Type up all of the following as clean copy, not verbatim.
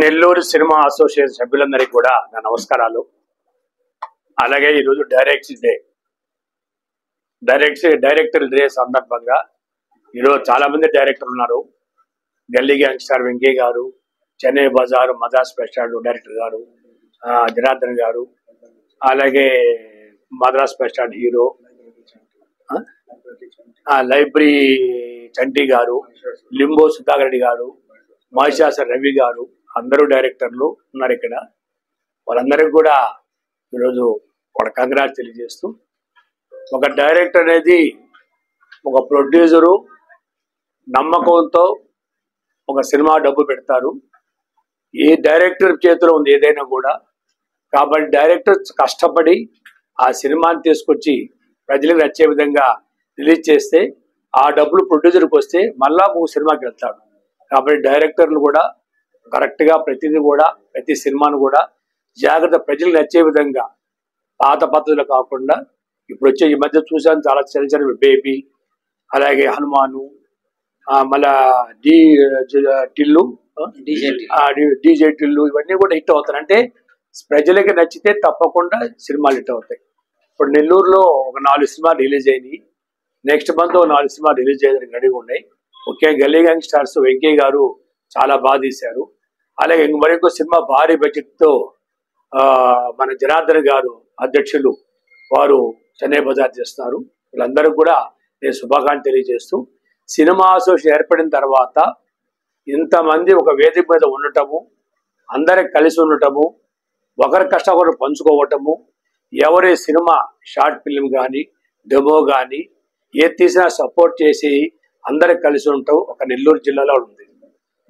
Nellore cinema association సభ్యులందరికీ కూడా నా నమస్కారాలు. అలాగే ఈరోజు డైరెక్టర్ డే సందర్భంగా ఈరోజు చాలా మంది డైరెక్టర్లు ఉన్నారు. గల్లీ గ్యాంగ్స్టర్ వెంకయ్య గారు, చెన్నై బజార్ మద్రాస్ స్పెషల్ డైరెక్టర్ గారు జనార్దన్ గారు, అలాగే మద్రాస్ స్పెషల్ హీరో లైబ్రరీ చంటి గారు, లింబో సుధాకర్ రెడ్డి గారు, మహిషాస రవి గారు, అందరూ డైరెక్టర్లు ఉన్నారు ఇక్కడ. వాళ్ళందరికీ కూడా ఈరోజు వాళ్ళ కంగ్రాట్స్ తెలియజేస్తూ, ఒక డైరెక్టర్ అనేది ఒక ప్రొడ్యూసరు నమ్మకంతో ఒక సినిమా డబ్బు పెడతారు. ఏ డైరెక్టర్ చేతిలో ఉంది ఏదైనా కూడా. కాబట్టి డైరెక్టర్ కష్టపడి ఆ సినిమాని తీసుకొచ్చి ప్రజలకు నచ్చే విధంగా రిలీజ్ చేస్తే ఆ డబ్బులు ప్రొడ్యూసర్కి వస్తే మళ్ళా ఒక సినిమాకి వెళ్తాడు. కాబట్టి డైరెక్టర్లు కూడా కరెక్ట్గా ప్రతి సినిమాను కూడా జాగ్రత్త ప్రజలకు నచ్చే విధంగా పాత పద్ధతులు కాకుండా ఇప్పుడు వచ్చే ఈ మధ్య చూసాను చాలా చిన్న బేబీ, అలాగే హనుమాను, మళ్ళా డీజే టిల్లు ఇవన్నీ కూడా హిట్ అవుతాయి. అంటే ప్రజలకి నచ్చితే తప్పకుండా సినిమాలు హిట్ అవుతాయి. ఇప్పుడు నెల్లూరులో ఒక 4 సినిమాలు రిలీజ్ అయినాయి. నెక్స్ట్ మంత్ 4 సినిమాలు రిలీజ్ అయ్యేదానికి రెడీగా ఉన్నాయి. ముఖ్యంగా గల్లీ గ్యాంగ్ స్టార్స్ వెంకయ్య గారు చాలా బాగా తీశారు. అలాగే మరొక సినిమా భారీ బడ్జెట్తో మన జనార్దన్ గారు అధ్యక్షులు వారు చెన్నై బజార్ చేస్తున్నారు. వీళ్ళందరూ కూడా నేను శుభాకాంక్షలు తెలియజేస్తూ, సినిమా అసోసియేషన్ ఏర్పడిన తర్వాత ఇంతమంది ఒక వేదిక మీద ఉండటము, అందరికి కలిసి ఉండటము, ఒకరి కష్టం ఒకరు పంచుకోవటము, ఎవరి సినిమా షార్ట్ ఫిల్మ్ కానీ డెమో కానీ ఏది తీసినా సపోర్ట్ చేసి అందరికి కలిసి ఉంటాం ఒక నెల్లూరు జిల్లాలో ఉంది.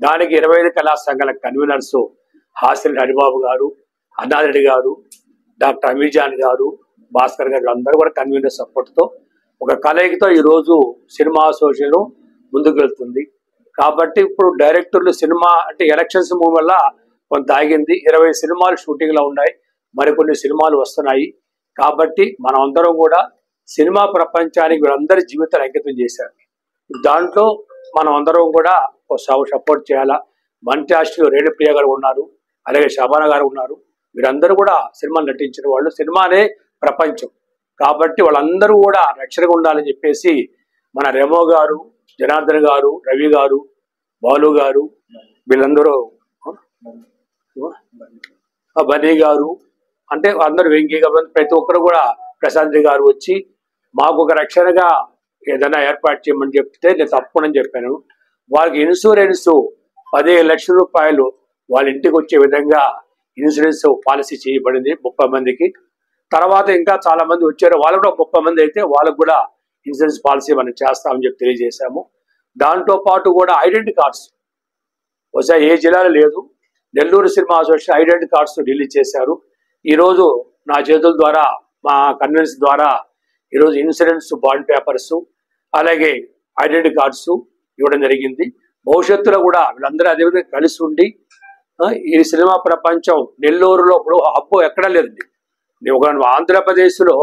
దానికి 25 కళా సంఘాల కన్వీనర్స్ హాసిల్ హరిబాబు గారు, అన్నారెడ్డి గారు, డాక్టర్ అమీజాన్ గారు, భాస్కర్ గారు అందరూ కూడా కన్వీనర్ సపోర్ట్తో ఒక కలయికతో ఈరోజు సినిమా అసోసియేషన్ ముందుకు వెళ్తుంది. కాబట్టి ఇప్పుడు డైరెక్టర్లు సినిమా అంటే ఎలక్షన్స్ మూవ్ వల్ల కొంత ఆగింది. 20 సినిమాలు షూటింగ్లో ఉన్నాయి, మరికొన్ని సినిమాలు వస్తున్నాయి. కాబట్టి మనం అందరం కూడా సినిమా ప్రపంచానికి వీళ్ళందరి జీవితాలు అంకితం చేశారు. దాంట్లో మనం అందరం కూడా సపోర్ట్ చేయాలా. మంచి ఆస్ట్రీలో రేణుప్రియ గారు ఉన్నారు, అలాగే శబానా గారు ఉన్నారు. వీరందరూ కూడా సినిమాలు నటించిన వాళ్ళు. సినిమానే ప్రపంచం కాబట్టి వాళ్ళందరూ కూడా రక్షణగా ఉండాలని చెప్పేసి మన రెమో గారు, జనార్దన్ గారు, రవి గారు, బాలు గారు, వీళ్ళందరూ బన్నీ గారు, అంటే అందరూ వెంకయ్య గారు, ప్రతి ఒక్కరు కూడా ప్రశాంత్ గారు వచ్చి మాకు ఒక రక్షణగా ఏదైనా ఏర్పాటు చేయమని చెప్తే నేను తప్పకుండా చెప్పాను. వాళ్ళకి ఇన్సూరెన్స్ 15 లక్షల రూపాయలు వాళ్ళ ఇంటికి వచ్చే విధంగా ఇన్సూరెన్స్ పాలసీ చేయబడింది 30 మందికి. తర్వాత ఇంకా చాలా మంది వచ్చారు, వాళ్ళు కూడా 30 మంది అయితే వాళ్ళకు కూడా ఇన్సూరెన్స్ పాలసీ మనం చేస్తామని చెప్పి తెలియజేశాము. దాంతో పాటు కూడా ఐడెంటిటీ కార్డ్స్ బహుశా ఏ జిల్లాలో లేదు. Nellore cinema association identity cards release చేశారు. ఈరోజు నా చేతుల ద్వారా మా కన్వెన్స్ ద్వారా ఈరోజు ఇన్సూరెన్స్ బాండ్ పేపర్స్ అలాగే ఐడెంటిటీ కార్డ్స్ ఇవ్వడం జరిగింది. భవిష్యత్తులో కూడా వీళ్ళందరూ అదేవిధంగా కలిసి ఉండి ఈ సినిమా ప్రపంచం నెల్లూరులో ఇప్పుడు హబ్బు ఎక్కడా లేదండి. ఒక ఆంధ్రప్రదేశ్లో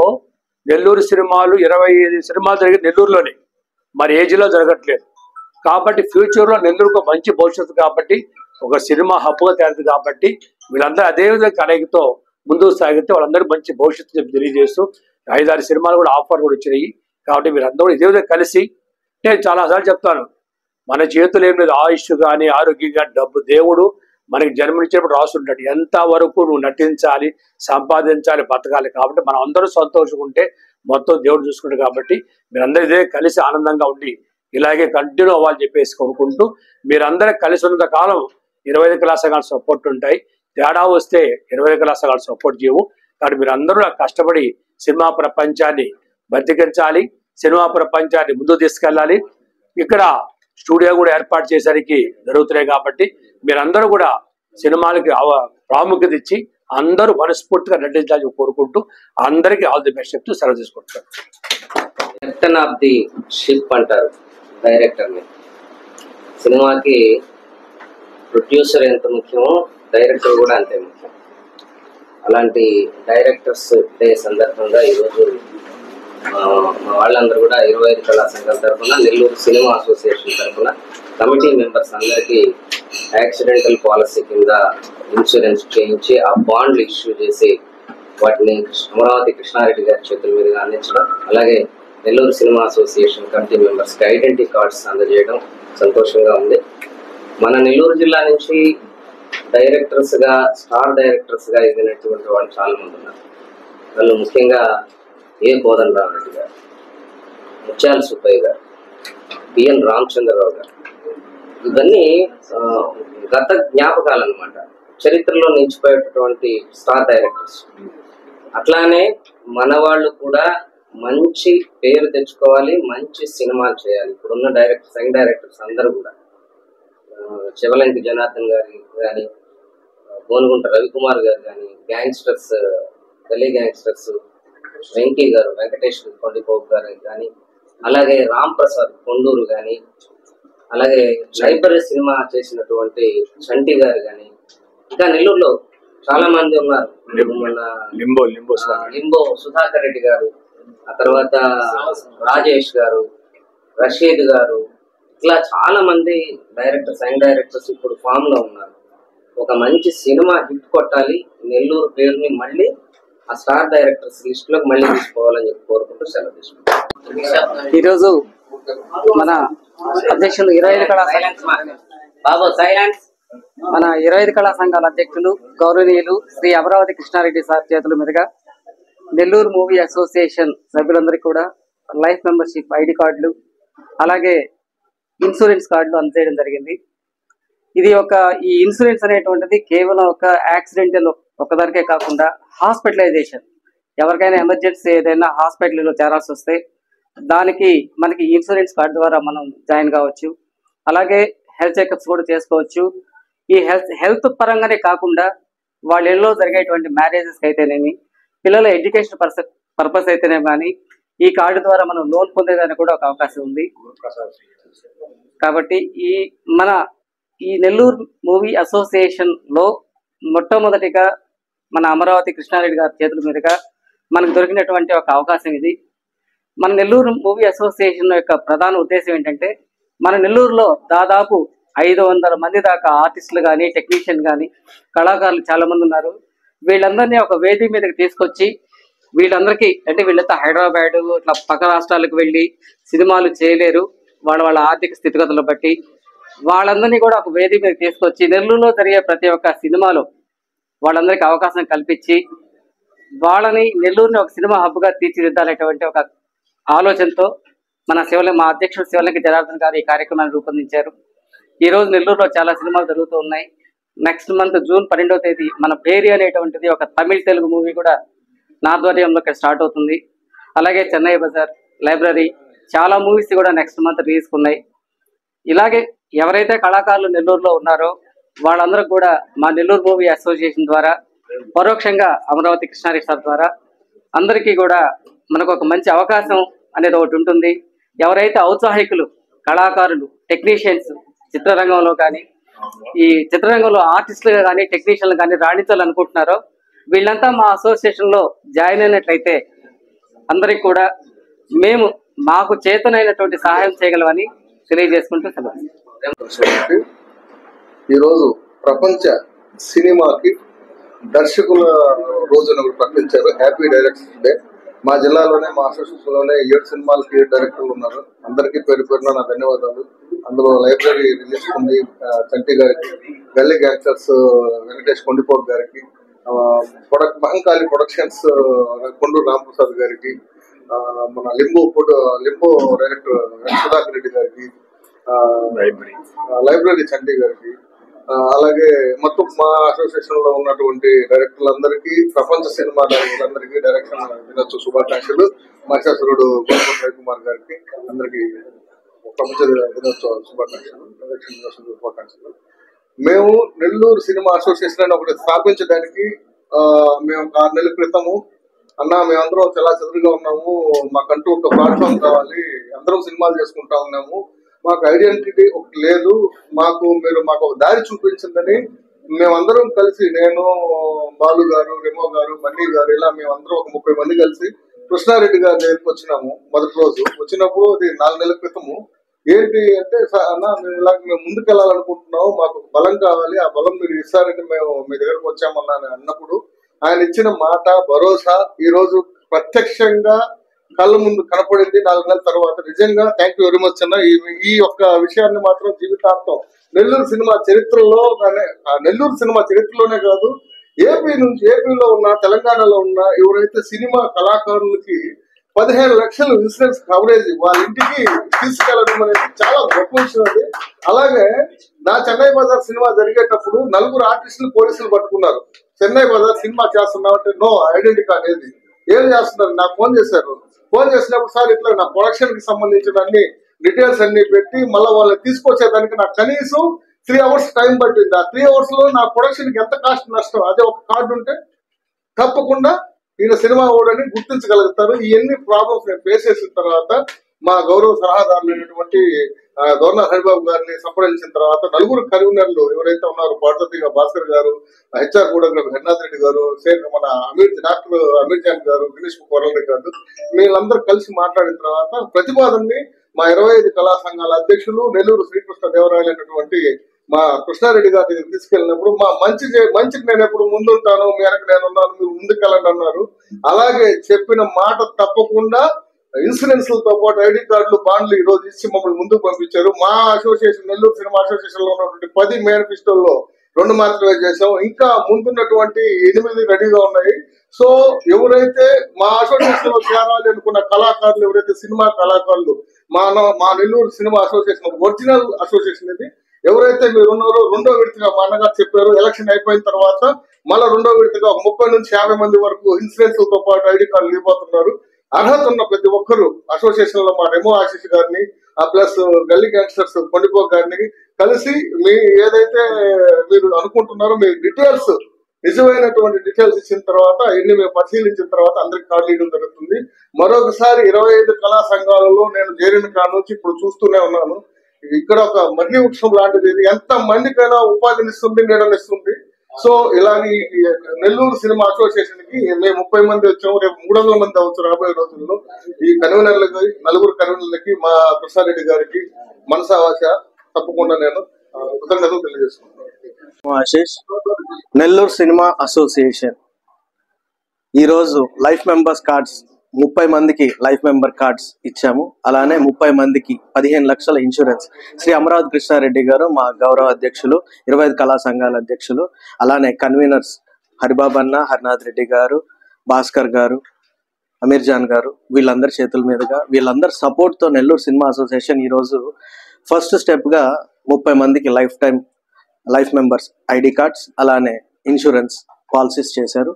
నెల్లూరు సినిమాలు 25 సినిమాలు జరిగేది నెల్లూరులోనే, మరి ఏ జిల్లా జరగట్లేదు. కాబట్టి ఫ్యూచర్లో నెల్లూరుకు మంచి భవిష్యత్తు కాబట్టి ఒక సినిమా హబ్బుగా తయారు కాబట్టి వీళ్ళందరూ అదేవిధంగా కలయికతో ముందుకు సాగితే వాళ్ళందరూ మంచి భవిష్యత్తు తెలియజేస్తూ 5-6 సినిమాలు కూడా ఆఫర్ కూడా వచ్చినాయి. కాబట్టి వీళ్ళందరూ ఇదే విధంగా కలిసి, నేను చాలాసార్లు చెప్తాను, మన చేతులు ఏం లేదు, ఆయుష్ కానీ ఆరోగ్యం కానీ డబ్బు దేవుడు మనకి జన్మనిచ్చినప్పుడు రాసుంటాడు. ఎంతవరకు నువ్వు నటించాలి, సంపాదించాలి, బతకాలి. కాబట్టి మనం అందరూ సంతోషంగా మొత్తం దేవుడు చూసుకుంటాడు. కాబట్టి మీరందరూ ఇదే కలిసి ఆనందంగా ఉండి ఇలాగే కంటిన్యూ అవ్వాలని చెప్పేసి కొనుక్కుంటూ, మీరందరూ కలిసి ఉన్నంత కాలం 25 కళా సంఘాలు సపోర్ట్ ఉంటాయి. తేడా వస్తే 25 కళా సంఘాలు సపోర్ట్ చేయవు. కాబట్టి మీరందరూ కష్టపడి సినిమా ప్రపంచాన్ని బతికించాలి, సినిమా ప్రపంచాన్ని ముందుకు తీసుకెళ్ళాలి. ఇక్కడ స్టూడియో కూడా ఏర్పాటు చేసరికి జరుగుతున్నాయి. కాబట్టి మీరందరూ కూడా సినిమాలకి ప్రాముఖ్యత ఇచ్చి అందరూ మనస్ఫూర్తిగా నటించాలని కోరుకుంటూ అందరికీ ఆల్ ది బెస్ట్ చెప్తూ సెలవు తీసుకుంటారు. కెప్టెన్ ఆఫ్ ది షిప్ అంటారు డైరెక్టర్ని. సినిమాకి ప్రొడ్యూసర్ ఎంత ముఖ్యమో డైరెక్టర్ కూడా అంతే ముఖ్యం. అలాంటి డైరెక్టర్స్ డే సందర్భంగా ఈరోజు మా వాళ్ళందరూ కూడా 25 కళా సంఘాల తరఫున, నెల్లూరు సినిమా అసోసియేషన్ తరఫున కమిటీ మెంబర్స్ అందరికీ యాక్సిడెంటల్ పాలసీ కింద ఇన్సూరెన్స్ చేయించి ఆ బాండ్లు ఇష్యూ చేసి వాటిని అమరావతి కృష్ణారెడ్డి గారి చేతుల మీదుగా అందించడం, అలాగే నెల్లూరు సినిమా అసోసియేషన్ కమిటీ మెంబర్స్కి ఐడెంటిటీ కార్డ్స్ అందజేయడం సంతోషంగా ఉంది. మన నెల్లూరు జిల్లా నుంచి డైరెక్టర్స్గా, స్టార్ డైరెక్టర్స్గా ఎదిగినటువంటి వాళ్ళు చాలా మంది ఉన్నారు. వాళ్ళు ముఖ్యంగా ఏ కోదండరామ్ రెడ్డి గారు, ముత్యాల సుబ్బయ్య గారు, బిఎన్ రామచంద్రరావు గారు, ఇవన్నీ గత జ్ఞాపకాలు అన్నమాట, చరిత్రలో నిలిచిపోయేటటువంటి స్టార్ డైరెక్టర్స్. అట్లానే మన వాళ్ళు కూడా మంచి పేరు తెచ్చుకోవాలి, మంచి సినిమాలు చేయాలి. ఇప్పుడున్న డైరెక్టర్స్, యంగ్ డైరెక్టర్స్ అందరూ కూడా శివలంకి జనార్దన్ గారి కానీ, గోనుగుంట రవికుమార్ గారు కానీ, గ్యాంగ్స్టర్స్, గల్లీ గ్యాంగ్స్టర్స్ వెంకీ గారు, వెంకటేష్ కొండిపోపు గారు కానీ, అలాగే రామ్ ప్రసాద్ కొండూరు కానీ, అలాగే లైబ్రరీ సినిమా చేసినటువంటి చంటి గారు కానీ, ఇంకా నెల్లూరులో చాలా మంది ఉన్నారు. మన లింబో సుధాకర్ రెడ్డి గారు, ఆ తర్వాత రాజేష్ గారు, రషీద్ గారు, ఇట్లా చాలా మంది డైరెక్టర్స్, యంగ్ డైరెక్టర్స్ ఇప్పుడు ఫామ్ లో ఉన్నారు. ఒక మంచి సినిమా హిట్ కొట్టాలి, నెల్లూరు పేరుని మళ్ళీ ఆ స్టార్ డైరెక్టర్స్ లిస్ట్ లోకి మళ్ళీ తీసుకోవాలని చెప్పి కోరుకుంటూ సెలవు తీసుకుంటాం. ఈరోజు మన అధ్యక్షులు 25 కళా మన 25 కళా సంఘాల అధ్యక్షులు గౌరవనీయులు శ్రీ అమరావతి కృష్ణారెడ్డి సార్ చేతుల మీదుగా నెల్లూరు మూవీ అసోసియేషన్ సభ్యులందరికీ కూడా లైఫ్ మెంబర్షిప్ ఐడి కార్డులు, అలాగే ఇన్సూరెన్స్ కార్డులు అందజేయడం జరిగింది. ఇది ఈ ఇన్సూరెన్స్ అనేటువంటిది కేవలం ఒక యాక్సిడెంటల్ ఒక్కదానికే కాకుండా హాస్పిటలైజేషన్, ఎవరికైనా ఎమర్జెన్సీ ఏదైనా హాస్పిటల్లో చేరాల్సి వస్తే దానికి మనకి ఇన్సూరెన్స్ కార్డు ద్వారా మనం జాయిన్ కావచ్చు. అలాగే హెల్త్ చెకప్స్ కూడా చేసుకోవచ్చు. ఈ హెల్త్ పరంగానే కాకుండా వాళ్ళ ఇళ్ళలో జరిగేటువంటి మ్యారేజెస్కి అయితేనేమి, పిల్లల ఎడ్యుకేషన్ పర్పస్ అయితేనేమి కానీ ఈ కార్డు ద్వారా మనం లోన్ పొందేదానికి కూడా ఒక అవకాశం ఉంది. కాబట్టి ఈ నెల్లూరు మూవీ అసోసియేషన్ లో మొట్టమొదటిగా మన అమరావతి కృష్ణారెడ్డి గారి చేతుల మీదుగా మనకు దొరికినటువంటి ఒక అవకాశం ఇది. మన నెల్లూరు మూవీ అసోసియేషన్ యొక్క ప్రధాన ఉద్దేశం ఏంటంటే, మన నెల్లూరులో దాదాపు 500 మంది దాకా ఆర్టిస్టులు కానీ, టెక్నీషియన్ కానీ, కళాకారులు చాలా మంది ఉన్నారు. వీళ్ళందరినీ ఒక వేదిక మీదకి తీసుకొచ్చి వీళ్ళందరికీ, అంటే వీళ్ళంతా హైదరాబాద్ ఇట్లా పక్క రాష్ట్రాలకు వెళ్ళి సినిమాలు చేయలేరు, వాళ్ళ ఆర్థిక స్థితిగతులు బట్టి వాళ్ళందరినీ కూడా ఒక వేదిక మీద తీసుకొచ్చి నెల్లూరులో జరిగే ప్రతి ఒక్క సినిమాలో వాళ్ళందరికీ అవకాశం కల్పించి వాళ్ళని నెల్లూరుని ఒక సినిమా హబ్గా తీర్చిదిద్దాలనేటువంటి ఒక ఆలోచనతో మా అధ్యక్షుడు శివలంకి జనార్దన్ గారు ఈ కార్యక్రమాన్ని రూపొందించారు. ఈ రోజు నెల్లూరులో చాలా సినిమాలు జరుగుతూ ఉన్నాయి. నెక్స్ట్ మంత్ జూన్ 12వ తేదీ మన పేరి అనేటువంటిది ఒక తమిళ తెలుగు మూవీ కూడా నా ఆధ్వర్యంలో ఇక్కడ స్టార్ట్ అవుతుంది. అలాగే చెన్నై బజార్, లైబ్రరీ, చాలా మూవీస్ కూడా నెక్స్ట్ మంత్ రిలీజ్ ఉన్నాయి. ఇలాగే ఎవరైతే కళాకారులు నెల్లూరులో ఉన్నారో వాళ్ళందరూ కూడా మా నెల్లూరు మూవీ అసోసియేషన్ ద్వారా, పరోక్షంగా అమరావతి కృష్ణారెడ్డి సార్ ద్వారా అందరికీ కూడా మనకు ఒక మంచి అవకాశం అనేది ఒకటి ఉంటుంది. ఎవరైతే ఔత్సాహికులు, కళాకారులు, టెక్నీషియన్స్ చిత్రరంగంలో కానీ, ఈ చిత్రరంగంలో ఆర్టిస్టులుగా కానీ, టెక్నీషియన్లు కానీ రాణించాలనుకుంటున్నారో వీళ్ళంతా మా అసోసియేషన్లో జాయిన్ అయినట్లయితే అందరికి కూడా మాకు చేతనైనటువంటి సహాయం చేయగలమని తెలియజేసుకుంటూ ఈరోజు ప్రపంచ సినిమాకి దర్శకుల రోజున ప్రకటించారు. Happy directors day. మా జిల్లాలోనే, మా అసోసియేషన్ లోనే 7 సినిమాలకి 7 డైరెక్టర్లు ఉన్నారు. అందరికీ పేరు పేరున నా ధన్యవాదాలు. అందులో లైబ్రరీ రిలీజ్ ఉంది చంటి గారికి, గల్లీ గ్యాంగ్స్టర్స్ వెంకటేష్ కొండిపోపు గారికి, మహంకాళి ప్రొడక్షన్స్ కొండూరు రామప్రసాద్ గారికి, మన లింబో డైరెక్టర్ సుధాకర్ రెడ్డి గారికి, లైబ్రరీ చంటి గారికి, అలాగే మొత్తం మా అసోసియేషన్ లో ఉన్నటువంటి డైరెక్టర్లందరికీ, ప్రపంచ సినిమా డైరెక్టర్లందరికీ డైరెక్షన్ దినోత్సవ శుభాకాంక్షలు. మహిషాసురుడు గోనుగుంట రవికుమార్ గారికి అందరికీ ప్రపంచ దినోత్సవ శుభాకాంక్షలు, డైరెక్షన్ దినోత్సవ శుభాకాంక్షలు. మేము నెల్లూరు సినిమా అసోసియేషన్ అని ఒకటి స్థాపించడానికి మేము 6 నెలల క్రితము మేమందరం చాలా చదువుగా ఉన్నాము, మాకంటూ ఒక ప్లాట్ఫామ్ కావాలి, అందరం సినిమాలు చేసుకుంటా ఉన్నాము, మాకు ఐడెంటిటీ ఒకటి లేదు, మాకు ఒక దారి చూపించిందని మేమందరం కలిసి, నేను, బాలు గారు, రెమో గారు, మన్నీ గారు, ఇలా మేమందరం ఒక 30 మంది కలిసి కృష్ణారెడ్డి గారి దగ్గరికి వచ్చినాము. మొదటి రోజు వచ్చినప్పుడు అది 4 నెలల క్రితము. ఏంటి అంటే, అన్న మేము ముందుకు వెళ్ళాలనుకుంటున్నాము, మాకు బలం కావాలి, ఆ బలం మీరు ఇస్తారని మేము మీ దగ్గరకు వచ్చామన్నా అన్నప్పుడు ఆయన ఇచ్చిన మాట భరోసా ఈ రోజు ప్రత్యక్షంగా కళ్ళ ముందు కనపడింది 4 నెలల తర్వాత. నిజంగా థ్యాంక్ యూ వెరీ మచ్ అన్న. ఈ యొక్క విషయాన్ని మాత్రం జీవితాంతం నెల్లూరు సినిమా చరిత్రలో నెల్లూరు సినిమా చరిత్రలోనే కాదు, ఏపీలో ఉన్న తెలంగాణలో ఉన్న ఎవరైతే సినిమా కళాకారులకి 15 లక్షలు ఇన్సూరెన్స్ కవరేజ్ వాళ్ళ ఇంటికి తీసుకెళ్లడం అనేది చాలా గొప్ప విషయం అది. అలాగే నా చెన్నై బజార్ సినిమా జరిగేటప్పుడు 4 ఆర్టిస్టులు పోలీసులు పట్టుకున్నారు. చెన్నై బజార్ సినిమా చేస్తున్నావు అంటే నో ఐడెంటిటీ కార్డ్ ఏది ఏం చేస్తున్నారు నాకు ఫోన్ చేశారు. ఫోన్ చేసినప్పుడు సార్ ఇట్లా నా ప్రొడక్షన్ కి సంబంధించిన అన్ని డీటెయిల్స్ అన్ని పెట్టి మళ్ళీ వాళ్ళని తీసుకొచ్చేదానికి నాకు కనీసం 3 అవర్స్ టైం పట్టింది. ఆ 3 అవర్స్ లో నా ప్రొడక్షన్ కి ఎంత కాస్ట్ నష్టం, అదే ఒక కార్డు ఉంటే తప్పకుండా ఈయన సినిమా ఓడని గుర్తించగలుగుతారు. ఇవన్నీ ప్రాబ్లమ్స్ నేను ఫేస్ చేసిన తర్వాత మా గౌరవ సలహాదారులైనటువంటి గవర్నర్ హరిబాబు గారిని సంప్రదించిన తర్వాత 4 కన్వీనర్లు ఎవరైతే ఉన్నారో పార్వతిగా భాస్కర్ గారు, హెచ్ఆర్ కోడోగ్రఫీ హరినాథ్ రెడ్డి గారు, మన డాక్టర్ అమీర్ జాన్ గారు, గిరీష్ కొరల్ గారు, వీళ్ళందరూ కలిసి మాట్లాడిన తర్వాత ప్రతిపాదనని మా 25 కళా సంఘాల అధ్యక్షులు నెల్లూరు శ్రీకృష్ణ దేవరాయలు అయినటువంటి మా కృష్ణారెడ్డి గారి దగ్గర తీసుకెళ్ళినప్పుడు మా మంచికి నేను ఎప్పుడు ముందుంటాను, మీ వెనక నేనున్నాను, మీరు ముందుకెళ్ళండి అన్నారు. అలాగే చెప్పిన మాట తప్పకుండా ఇన్సూరెన్స్ లతో పాటు ఐడి కార్డులు బాండ్లు ఈ రోజు ఇచ్చి మమ్మల్ని ముందుకు పంపించారు. మా అసోసియేషన్ నెల్లూరు సినిమా అసోసియేషన్ లో ఉన్నటువంటి 10 మేనిఫెస్టోల్లో 2 మాత్రమే చేసాం. ఇంకా ముందున్నటువంటి 8 రెడీగా ఉన్నాయి. సో ఎవరైతే మా అసోసియేషన్ లో చేరాలి అనుకున్న కళాకారులు, ఎవరైతే సినిమా కళాకారులు, మా Nellore cinema association original association ఇది, ఎవరైతే మీరు ఉన్నారో రెండో విడతగా మా అన్నగారు చెప్పారు ఎలక్షన్ అయిపోయిన తర్వాత మళ్ళీ రెండో విడతగా 30 నుంచి 50 మంది వరకు ఇన్సూరెన్స్ తో పాటు ఐడి కార్డులు ఇవ్వబోతున్నారు. అర్హత ఉన్న ప్రతి ఒక్కరు అసోసియేషన్ లో మా రెమో ఆశీష్ గారిని ప్లస్ గల్లీ గ్యాంగ్స్టర్స్ కొండిపో గారిని కలిసి మీ ఏదైతే మీరు అనుకుంటున్నారో మీ డీటెయిల్స్ నిజమైనటువంటి డీటెయిల్స్ ఇచ్చిన తర్వాత ఎన్ని మేము పరిశీలించిన తర్వాత అందరికి కార్డు ఇవ్వడం జరుగుతుంది. మరొకసారి 25 కళా సంఘాలలో నేను చేరిన కాడ నుంచి ఇప్పుడు చూస్తూనే ఉన్నాను. ఇక్కడ ఒక మర్రి వృక్షం లాంటిది, ఇది ఎంత మందికైనా ఉపాధినిస్తుంది, నీడనిస్తుంది. సో ఇలాగే నెల్లూరు సినిమా అసోసియేషన్ కి మేము 30 మంది వచ్చాము, రేపు 300 మంది అవచ్చు రాబోయే రోజుల్లో. ఈ కన్వీనర్లకి 4 కన్వీనర్లకి మా కృష్ణారెడ్డి గారికి మనసావాస తప్పకుండా నేను కృతజ్ఞతలు తెలియజేసుకుంటున్నాను. ఆశీష్, నెల్లూరు సినిమా అసోసియేషన్ ఈరోజు లైఫ్ మెంబర్స్ కార్డ్స్ 30 మందికి లైఫ్ మెంబర్ కార్డ్స్ ఇచ్చాము. అలానే 30 మందికి 15 లక్షల ఇన్సూరెన్స్ శ్రీ అమరావతి కృష్ణారెడ్డి గారు మా గౌరవ అధ్యక్షులు, 25 కళా సంఘాల అధ్యక్షులు, అలానే కన్వీనర్స్ హరిబాబు అన్న, హరినాథ్ రెడ్డి గారు, భాస్కర్ గారు, అమీర్ జాన్ గారు, వీళ్ళందరి చేతుల మీదుగా వీళ్ళందరి సపోర్ట్ తో నెల్లూరు సినిమా అసోసియేషన్ ఈరోజు ఫస్ట్ స్టెప్ గా 30 మందికి లైఫ్ మెంబర్స్ ఐడి కార్డ్స్ అలానే ఇన్సూరెన్స్ పాలసీస్ చేశారు.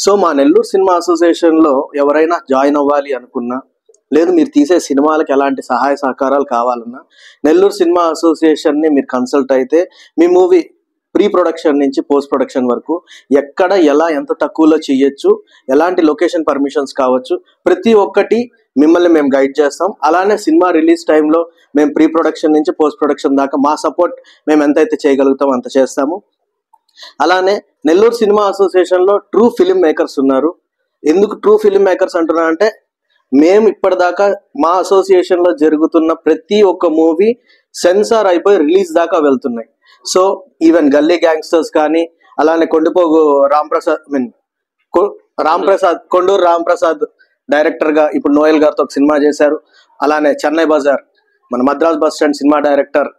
సో మా నెల్లూరు సినిమా అసోసియేషన్ లో ఎవరైనా జాయిన్ అవ్వాలి అనుకున్నా, లేదు మీరు తీసే సినిమాలకు ఎలాంటి సహాయ సహకారాలు కావాలన్నా నెల్లూరు సినిమా అసోసియేషన్ ని మీరు కన్సల్ట్ అయితే మీ మూవీ ప్రీ ప్రొడక్షన్ నుంచి పోస్ట్ ప్రొడక్షన్ వరకు ఎక్కడ ఎలా ఎంత తక్కువలో చేయొచ్చు, ఎలాంటి లొకేషన్ పర్మిషన్స్ కావచ్చు, ప్రతి ఒక్కటి మిమ్మల్ని మేము గైడ్ చేస్తాం. అలానే సినిమా రిలీజ్ టైంలో మేము ప్రీ ప్రొడక్షన్ నుంచి పోస్ట్ ప్రొడక్షన్ దాకా మా సపోర్ట్ మేము ఎంతైతే చేయగలుగుతామో అంత చేస్తాము. అలానే నెల్లూరు సినిమా అసోసియేషన్ లో ట్రూ ఫిలిం మేకర్స్ ఉన్నారు. ఎందుకు ట్రూ ఫిలిం మేకర్స్ అంటున్నా అంటే మేము ఇప్పటిదాకా మా అసోసియేషన్ లో జరుగుతున్న ప్రతి ఒక్క మూవీ సెన్సార్ అయిపోయి రిలీజ్ దాకా వెళ్తున్నాయి. సో ఈవెన్ గల్లీ గ్యాంగ్స్టర్స్ కానీ, అలానే కొండూరు రాంప్రసాద్ డైరెక్టర్ గా ఇప్పుడు నోయల్ గారితో ఒక సినిమా చేశారు. అలానే చెన్నై బజార్ మన Madras bus stand cinema director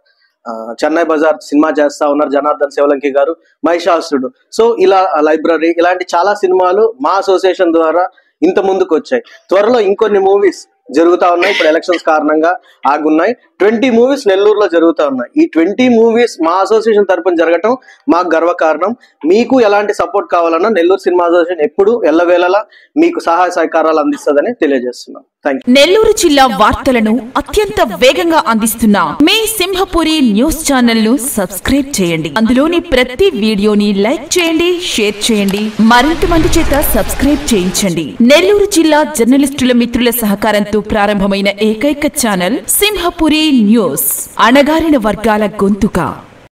Chennai Bazaar cinema చేస్తా ఉన్నారు జనార్దన్ శివలంకి గారు, మహిషాసురుడు. సో ఇలా లైబ్రరీ ఇలాంటి చాలా సినిమాలు మా అసోసియేషన్ ద్వారా ఇంత ముందుకు వచ్చాయి. త్వరలో ఇంకొన్ని మూవీస్ జరుగుతా ఉన్నాయి. ఇప్పుడు ఎలక్షన్స్ కారణంగా ఆగున్నాయి. 20 మూవీస్ నెల్లూరులో జరుగుతూ ఉన్నాయి. ఈ 20 మూవీస్ మా అసోసియేషన్ తరపున జరగటం మాకు గర్వకారణం. మీకు ఎలాంటి సపోర్ట్ కావాలన్నా నెల్లూరు సినిమా అసోసియేషన్ ఎప్పుడు ఎల్లవేళలా మీకు సహాయ సహకారాలు అందిస్తుందని తెలియజేస్తున్నాం. నెల్లూరు జిల్లా వార్తలను అత్యంత వేగంగా అందిస్తున్న మీ సింహపురి న్యూస్ ఛానల్ ను సబ్స్క్రైబ్ చేయండి. అందులోని ప్రతి వీడియోని లైక్ చేయండి, షేర్ చేయండి, మరింత మంది చేత సబ్స్క్రైబ్ చేయించండి. నెల్లూరు జిల్లా జర్నలిస్టుల మిత్రుల సహకారంతో ప్రారంభమైన ఏకైక ఛానల్ సింహపురి న్యూస్, అణగారిన వర్గాల గొంతుక.